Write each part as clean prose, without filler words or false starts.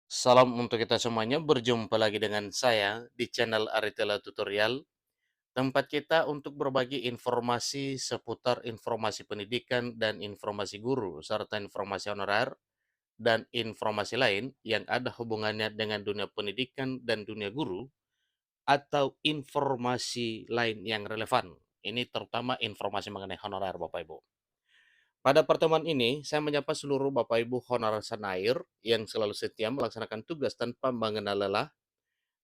Salam untuk kita semuanya, berjumpa lagi dengan saya di channel Aritela Tutorial, tempat kita untuk berbagi informasi seputar informasi pendidikan dan informasi guru, serta informasi honorer dan informasi lain yang ada hubungannya dengan dunia pendidikan dan dunia guru, atau informasi lain yang relevan. Ini terutama informasi mengenai honorer, Bapak Ibu. Pada pertemuan ini, saya menyapa seluruh Bapak Ibu honorer Sanair yang selalu setia melaksanakan tugas tanpa mengenal lelah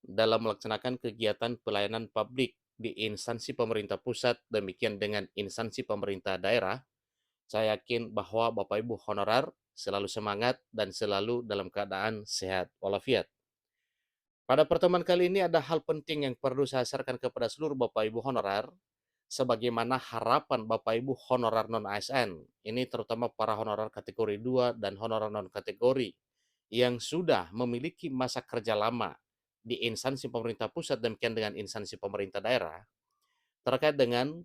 dalam melaksanakan kegiatan pelayanan publik di instansi pemerintah pusat, demikian dengan instansi pemerintah daerah. Saya yakin bahwa Bapak Ibu honorer selalu semangat dan selalu dalam keadaan sehat walafiat. Pada pertemuan kali ini ada hal penting yang perlu saya sarankan kepada seluruh Bapak Ibu honorer, sebagaimana harapan Bapak Ibu honorer non-ASN. Ini terutama para honorer kategori 2 dan honorer non-kategori yang sudah memiliki masa kerja lama di instansi pemerintah pusat demikian dengan instansi pemerintah daerah terkait dengan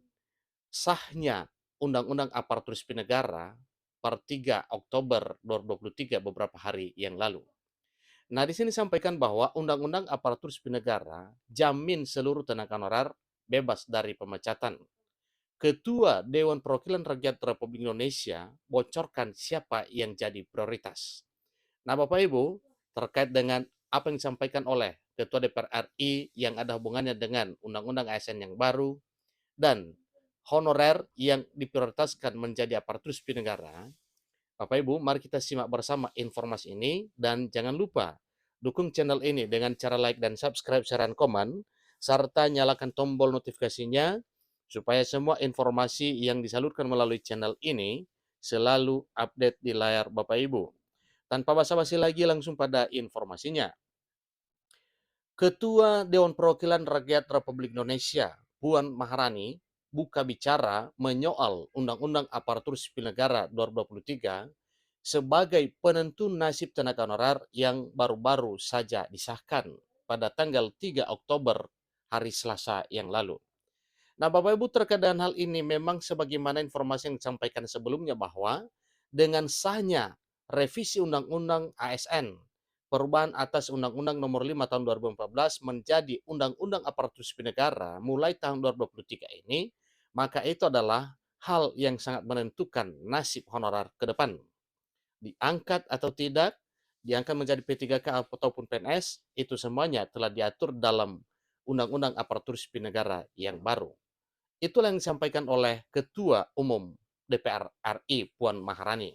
sahnya Undang-Undang Aparatur Sipil Negara per 3 Oktober 2023 beberapa hari yang lalu. Nah, di sini sampaikan bahwa Undang-Undang Aparatur Sipil Negara jamin seluruh tenaga honorer bebas dari pemecatan. Ketua Dewan Perwakilan Rakyat Republik Indonesia bocorkan siapa yang jadi prioritas. Nah, Bapak Ibu, terkait dengan apa yang disampaikan oleh Ketua DPR RI yang ada hubungannya dengan Undang-Undang ASN yang baru dan honorer yang diprioritaskan menjadi aparatur sipil negara, Bapak Ibu, mari kita simak bersama informasi ini dan jangan lupa dukung channel ini dengan cara like dan subscribe, share, dan komen, serta nyalakan tombol notifikasinya supaya semua informasi yang disalurkan melalui channel ini selalu update di layar Bapak Ibu. Tanpa basa-basi lagi langsung pada informasinya. Ketua Dewan Perwakilan Rakyat Republik Indonesia, Puan Maharani, buka bicara menyoal Undang-Undang Aparatur Sipil Negara 2023 sebagai penentu nasib tenaga honorer yang baru-baru saja disahkan pada tanggal 3 Oktober hari Selasa yang lalu. Nah, Bapak Ibu, terkait dengan hal ini memang sebagaimana informasi yang disampaikan sebelumnya bahwa dengan sahnya revisi Undang-Undang ASN, perubahan atas Undang-Undang Nomor 5 Tahun 2014 menjadi Undang-Undang Aparatur Sipil Negara mulai tahun 2023 ini, maka itu adalah hal yang sangat menentukan nasib honorer ke depan. Diangkat atau tidak, diangkat menjadi P3K ataupun PNS, itu semuanya telah diatur dalam Undang-Undang Aparatur Sipil Negara yang baru. Itulah yang disampaikan oleh Ketua Umum DPR RI Puan Maharani.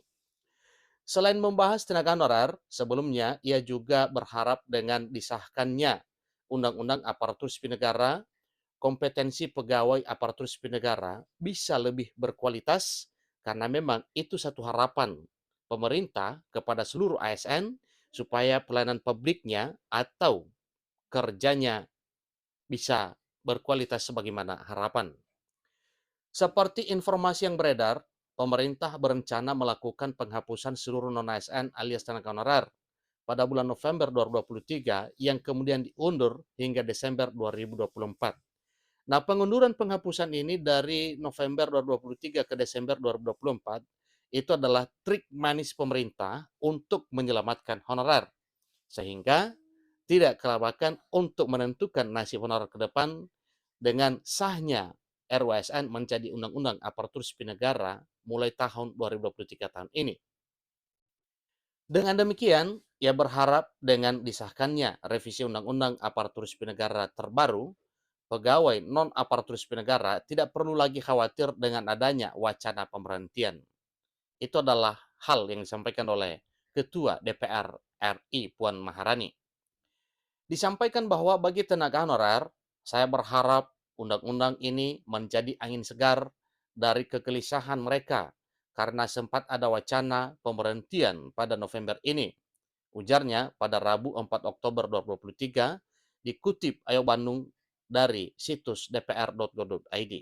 Selain membahas tenaga honorer, sebelumnya ia juga berharap dengan disahkannya Undang-Undang Aparatur Sipil Negara, kompetensi pegawai aparatur sipil negara bisa lebih berkualitas karena memang itu satu harapan pemerintah kepada seluruh ASN supaya pelayanan publiknya atau kerjanya bisa berkualitas sebagaimana harapan. Seperti informasi yang beredar, pemerintah berencana melakukan penghapusan seluruh non-ASN alias tenaga honorer pada bulan November 2023 yang kemudian diundur hingga Desember 2024. Nah, pengunduran penghapusan ini dari November 2023 ke Desember 2024 itu adalah trik manis pemerintah untuk menyelamatkan honorer, sehingga tidak kelabakan untuk menentukan nasib honorer ke depan dengan sahnya RUASN menjadi Undang-Undang Aparatur Sipil Negara mulai tahun 2023 tahun ini. Dengan demikian, ia berharap dengan disahkannya revisi Undang-Undang Aparatur Sipil Negara terbaru, pegawai non-aparatur sipil negara tidak perlu lagi khawatir dengan adanya wacana pemberhentian. Itu adalah hal yang disampaikan oleh Ketua DPR RI Puan Maharani. Disampaikan bahwa bagi tenaga honorer, saya berharap undang-undang ini menjadi angin segar dari kegelisahan mereka karena sempat ada wacana pemberhentian pada November ini. Ujarnya pada Rabu 4 Oktober 2023 dikutip Ayo Bandung dari situs dpr.go.id.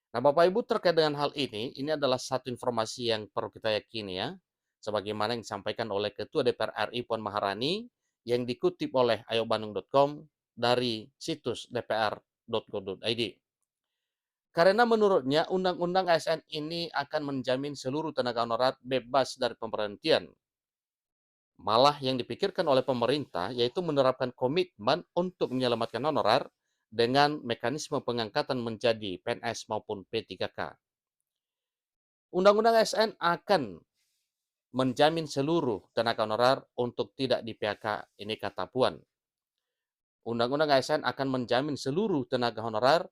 Nah, Bapak Ibu, terkait dengan hal ini adalah satu informasi yang perlu kita yakini ya, sebagaimana yang disampaikan oleh Ketua DPR RI Puan Maharani yang dikutip oleh ayobandung.com dari situs dpr.go.id. Karena menurutnya Undang-Undang ASN ini akan menjamin seluruh tenaga honorer bebas dari pemberhentian Malah yang dipikirkan oleh pemerintah yaitu menerapkan komitmen untuk menyelamatkan honorer dengan mekanisme pengangkatan menjadi PNS maupun P3K. Undang-Undang ASN akan menjamin seluruh tenaga honorer untuk tidak di-PHK, ini kata Puan. Undang-Undang ASN akan menjamin seluruh tenaga honorer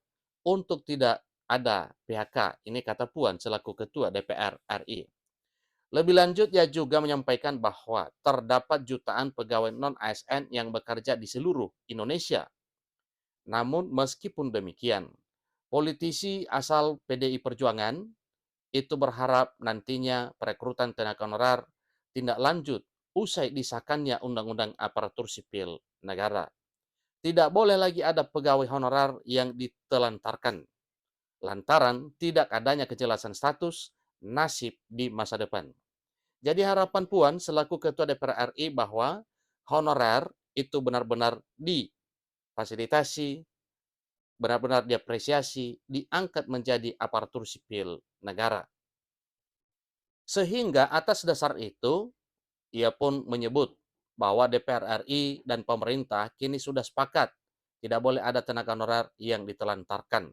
untuk tidak ada PHK, ini kata Puan selaku Ketua DPR RI. Lebih lanjut, ia juga menyampaikan bahwa terdapat jutaan pegawai non-ASN yang bekerja di seluruh Indonesia. Namun meskipun demikian, politisi asal PDI Perjuangan itu berharap nantinya perekrutan tenaga honorer tindak lanjut usai disahkannya Undang-Undang Aparatur Sipil Negara. Tidak boleh lagi ada pegawai honorer yang ditelantarkan lantaran tidak adanya kejelasan status nasib di masa depan. Jadi harapan Puan selaku Ketua DPR RI bahwa honorer itu benar-benar difasilitasi, benar-benar diapresiasi, diangkat menjadi aparatur sipil negara. Sehingga atas dasar itu, ia pun menyebut bahwa DPR RI dan pemerintah kini sudah sepakat tidak boleh ada tenaga honorer yang ditelantarkan.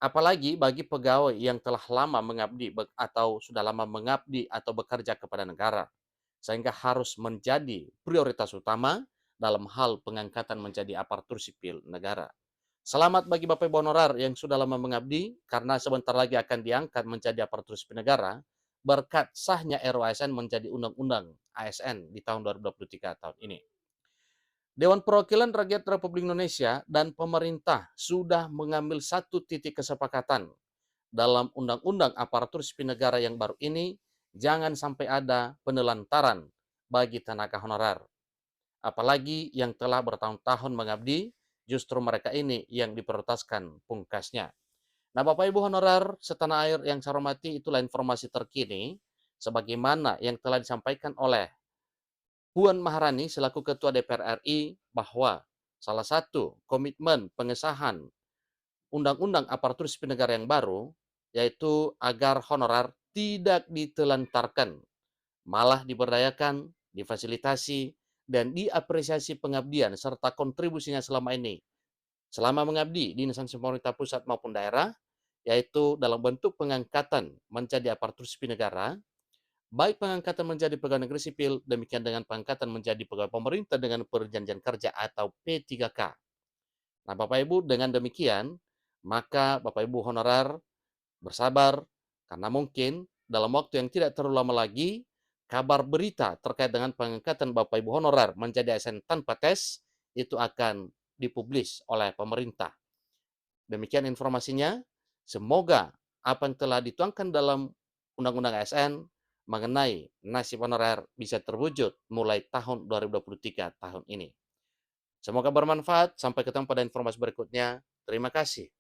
Apalagi bagi pegawai yang telah lama mengabdi atau sudah lama mengabdi atau bekerja kepada negara, sehingga harus menjadi prioritas utama dalam hal pengangkatan menjadi aparatur sipil negara. Selamat bagi Bapak Ibu honorer yang sudah lama mengabdi, karena sebentar lagi akan diangkat menjadi aparatur sipil negara, berkat sahnya RUU ASN menjadi Undang-Undang ASN di tahun 2023 tahun ini. Dewan Perwakilan Rakyat Republik Indonesia dan pemerintah sudah mengambil satu titik kesepakatan dalam Undang-Undang Aparatur Sipil Negara yang baru ini, jangan sampai ada penelantaran bagi tenaga honorer. Apalagi yang telah bertahun-tahun mengabdi, justru mereka ini yang diprioritaskan pungkasnya. Nah, Bapak Ibu honorer setanah air yang saya hormati, itulah informasi terkini sebagaimana yang telah disampaikan oleh Puan Maharani selaku Ketua DPR RI bahwa salah satu komitmen pengesahan Undang-Undang Aparatur Sipil Negara yang baru yaitu agar honorer tidak ditelantarkan, malah diberdayakan, difasilitasi, dan diapresiasi pengabdian serta kontribusinya selama ini, selama mengabdi di instansi pemerintah pusat maupun daerah, yaitu dalam bentuk pengangkatan menjadi aparatur sipil negara, baik pengangkatan menjadi pegawai negeri sipil, demikian dengan pengangkatan menjadi pegawai pemerintah dengan perjanjian kerja atau P3K. Nah, Bapak Ibu, dengan demikian, maka Bapak Ibu honorer bersabar, karena mungkin dalam waktu yang tidak terlalu lama lagi, kabar berita terkait dengan pengangkatan Bapak Ibu honorer menjadi ASN tanpa tes itu akan dipublis oleh pemerintah. Demikian informasinya. Semoga apa yang telah dituangkan dalam Undang-Undang ASN mengenai nasib honorer bisa terwujud mulai tahun 2023 tahun ini. Semoga bermanfaat. Sampai ketemu pada informasi berikutnya. Terima kasih.